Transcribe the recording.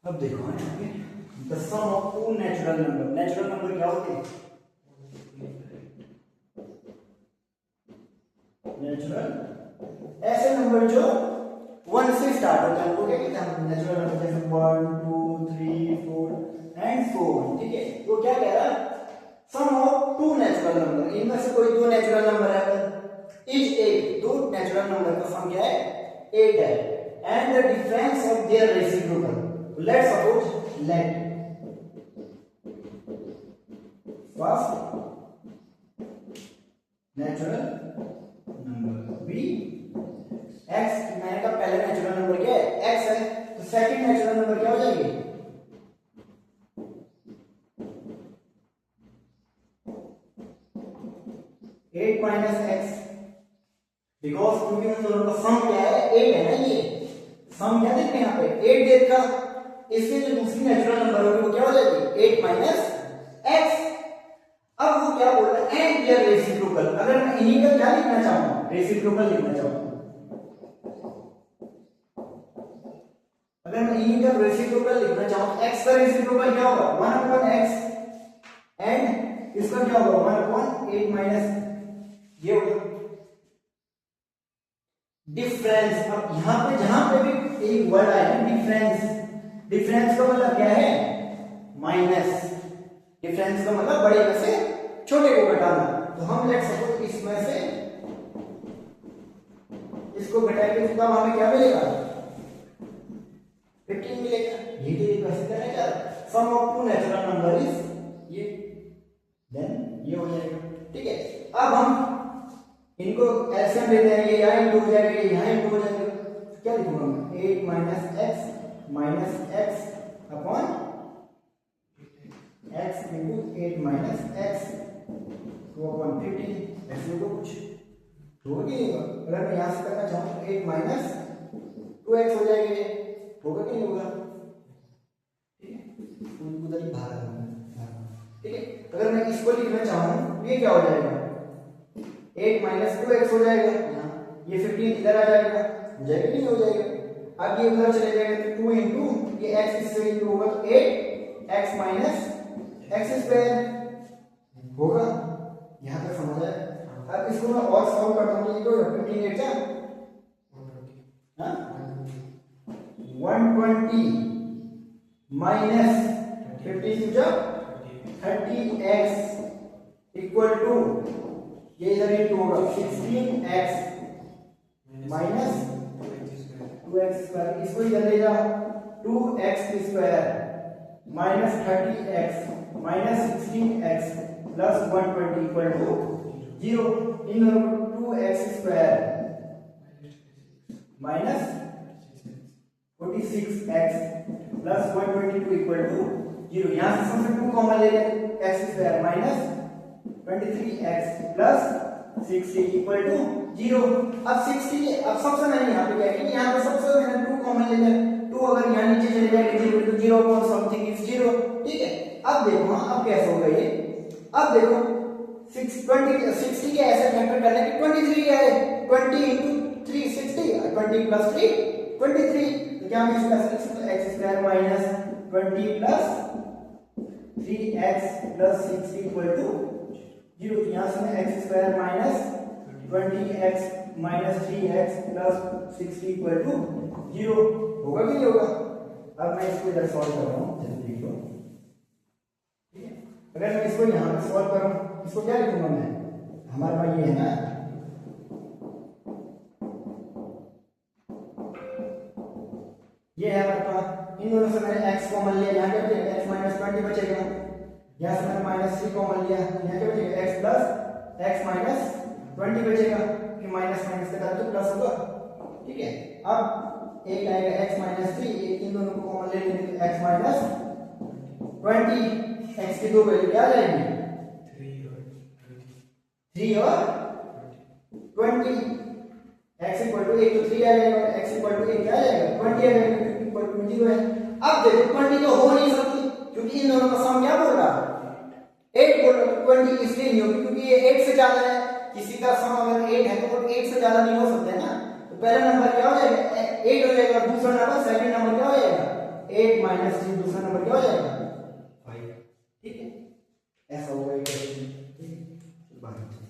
अब देखो यहाँ पे the sum of two natural number. Natural number क्या होते हैं? नेचुरल ऐसे नंबर जो 1 से स्टार्ट होते हैं, उनको क्या कहते हैं? Natural number. जैसे 1 2 3 4 एंड सो ऑन। ठीक है, तो क्या कह रहा है? सम ऑफ टू नेचुरल नंबर, इनमें से कोई दो नेचुरल नंबर है, इज 8, दो नेचुरल नंबर का सम क्या है? 8 है, and the difference of their reciprocal. Let's suppose let first natural number be x. मैंने कहा पहले नेचुरल नंबर क्या है? एक्स है, तो सेकंड नेचुरल नंबर क्या हो जाएगी? 8 माइनस एक्स, बिकॉज क्योंकि उन दोनों का सम क्या है? 8 है ना। ये सम क्या देख रहे हैं यहाँ पे? 8 देख का, इसलिए जो दूसरी नेचुरल नंबर होगी वो क्या हो जाएगी? 8 माइनस एक्स। अब वो क्या बोल रहा है? And there reciprocal. अगर मैं इन्हीं का क्या लिखना चाहूँ? रेसिप्रोकल लिखना चाहूँ, अगर मैं इन्हीं का रेसिप्रोकल लिखना चाहूँ, एक्स का रेसिप्रोकल क्या होगा? 1 अपॉन एक्स, एंड इसका क्या होगा? 1 अपॉन 8 माइनस ये होगा डिफरेंस। अब यहां पे जहां पे भी एक वर्ड आया है डिफरेंस, डिफरेंस का मतलब क्या है? माइनस। डिफरेंस का मतलब बड़े में से छोटे को घटाना। तो हम लेट सपोज इसमें से इसको घटाएंगे तो हमें क्या मिलेगा? 15 मिलेगा। ये तो एक वैसे करने का sum of two natural number is ये, देन ये हो जाएगा। ठीक है, अब हम इनको एलसीएम लेते हैं, ये यहाँ इंटू हो जाएगा, ये यहाँ इंटू हो जाएगा। तो क्या लिखूंगा मैं? 8 minus x upon x into 8 minus x को अपॉन 15। ऐसे को कुछ होगा कि नहीं होगा? अगर मैं यहाँ से करना चाहूँ तो 8 माइनस 2x हो जाएगा, ये होगा कि नहीं होगा? ठीक है, उधर ही बाहर आऊंगा। ठीक है, अगर मैं इसको लिखना चाहूँ ये क्या हो जाएगा? 8 माइनस 2x हो जाएगा, यहाँ ये 15 इधर आ जाएगा, हो जाएगा कि नहीं हो जाएगा? अब ये उधर चले जाएगा तो 2 इंटू ये x इससे इंटू होगा तो 8x माइनस एक्स स्क्वायर होगा। यहाँ तक समझ आया? अब इसको मैं और सॉल्व करता हूँ, ये तो 15 8 जा 120 माइनस 15 जो 30x इक्वल टू ये इधर इंटू होगा 16x माइनस 2x स्क्वायर। इसको इधर ले जाओ 2x square minus 30x minus 16x plus 120 equal to 0। इन दोनों को 2x square minus 46x plus 122 equal to 0। यहाँ से सबसे 2 कॉमन ले लें, x square minus 23x plus 60 equal to 0। अब 60 अब सबसे मैंने यहाँ पे क्या किया? यहाँ पे सबसे मैंने 2 कॉमन ले लिया। 2 अगर यहाँ नीचे चले जाएंगे 0 तो 0 अपॉन समथिंग इज 0। ठीक है, अब देखो अब कैसे होगा ये? अब देखो 60 के ऐसे फैक्टर करने की 23 क्या है? 20 इंटू 3 60, 20 प्लस 3 23। तो क्या हम इसका लिख सकते हैं? x square minus 20 plus 3x plus 60 equal to 0। तो यहाँ से मैं x square minus 20x minus 3x plus 60 equal to 0 होगा कि नहीं होगा? अब मैं इसको इधर सॉल्व कर रहा हूँ, जल्दी देखो। ठीक है, अगर मैं इसको यहाँ पे सॉल्व करूँ, इसको क्या लिखूंगा मैं? हमारे पास ये है ना, ये है हमारे पास। इन दोनों से मैंने x कॉमन लिया, यहाँ क्या बचेगा? x माइनस 20 बचेगा। यहाँ से मैंने माइनस 3 कॉमन लिया, यहाँ क्या बचेगा? x प्लस x माइनस 20 बचेगा, कि माइनस माइनस का तो प्लस होगा। ठीक है, अब एक आएगा x माइनस 3, इन दोनों को कॉमन ले लेंगे तो x माइनस 20। x की दो वैल्यू क्या आ जाएगी? 3 और 20। x इक्वल टू 1 तो 3 आ जाएगा, x इक्वल टू 1 क्या आ जाएगा? 20 आ जाएगा, क्योंकि इक्वल टू 0 है। अब देखो 20 तो हो नहीं सकती, क्योंकि इन दोनों का सम क्या बोल रहा है? 8 बोल रहा है। 20 इसलिए नहीं होगी क्योंकि ये 8 से ज्यादा है। किसी का सम अगर 8 है तो वो 8 से ज्यादा नहीं हो सकता है ना। तो पहला नंबर क्या हो जाएगा? 8 हो जाएगा। दूसरा नंबर सेकंड नंबर क्या हो जाएगा? 8 माइनस 3 दूसरा नंबर क्या हो जाएगा 5। ठीक है, ऐसा होगा इक्वेशन। ठीक है, बाय।